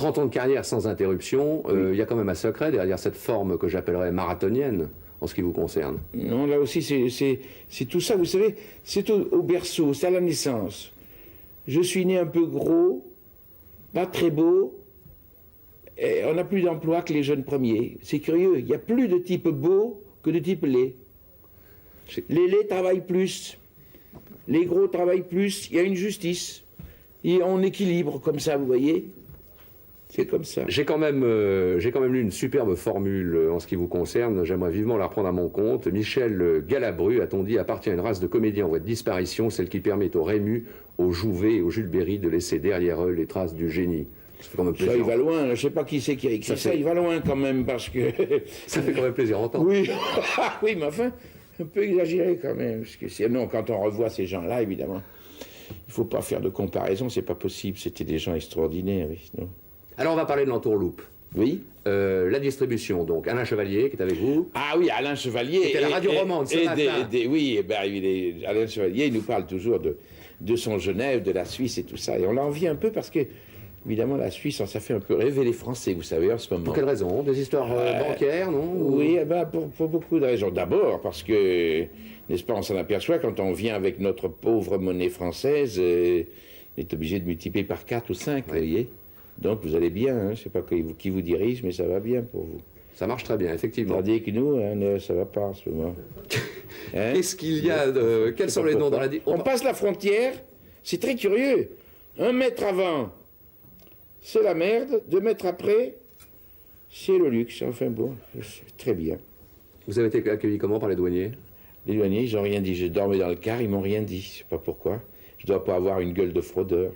30 ans de carrière sans interruption, il y a quand même un secret derrière cette forme que j'appellerais marathonienne, en ce qui vous concerne. Non, là aussi, c'est tout ça, vous savez, c'est au berceau, c'est à la naissance. Je suis né un peu gros, pas très beau, et on n'a plus d'emploi que les jeunes premiers. C'est curieux, il n'y a plus de type beau que de type laid. Les laids travaillent plus, les gros travaillent plus, il y a une justice. Et on équilibre comme ça, vous voyez. C'est comme ça. J'ai quand même lu une superbe formule en ce qui vous concerne. J'aimerais vivement la reprendre à mon compte. Michel Galabru, a-t-on dit, appartient à une race de comédiens en voie de disparition, celle qui permet au Rému, au Jouvet et au Jules Berry de laisser derrière eux les traces du génie. Ça fait quand même plaisir. Ça, il va loin. Je ne sais pas qui c'est qui a écrit ça. Il va loin quand même parce que... Ça fait quand même plaisir à entendre. Oui, oui, mais enfin, un peu exagéré quand même. Parce que sinon, quand on revoit ces gens-là, évidemment, il ne faut pas faire de comparaison. C'est pas possible. C'était des gens extraordinaires. Oui, non. Alors on va parler de l'entourloupe. Oui. La distribution, donc Alain Chevalier qui est avec vous. Ah oui, Alain Chevalier. C'était la radio romande ce matin. Oui, ben, Alain Chevalier, il nous parle toujours de son Genève, de la Suisse et tout ça. Et on l'envie un peu parce que, évidemment, la Suisse, ça fait un peu rêver les Français, vous savez, en ce moment. Pour quelle raison? Des histoires bancaires, non? Oui, ben, pour beaucoup de raisons. D'abord, parce que, n'est-ce pas, on s'en aperçoit quand on vient avec notre pauvre monnaie française, on est obligé de multiplier par 4 ou 5, vous voyez. Donc vous allez bien, hein, je ne sais pas qui vous dirige, mais ça va bien pour vous. Ça marche très bien, effectivement. Tandis que nous, hein, ça ne va pas en ce moment. Hein? Qu'est-ce qu'il y a de... Quels sont les noms dans la... On passe la frontière, c'est très curieux. 1 mètre avant, c'est la merde. 2 mètres après, c'est le luxe. Enfin bon, très bien. Vous avez été accueilli comment par les douaniers? Les douaniers, ils n'ont rien dit. Je dormais dans le car, ils m'ont rien dit. Je ne sais pas pourquoi. Je ne dois pas avoir une gueule de fraudeur.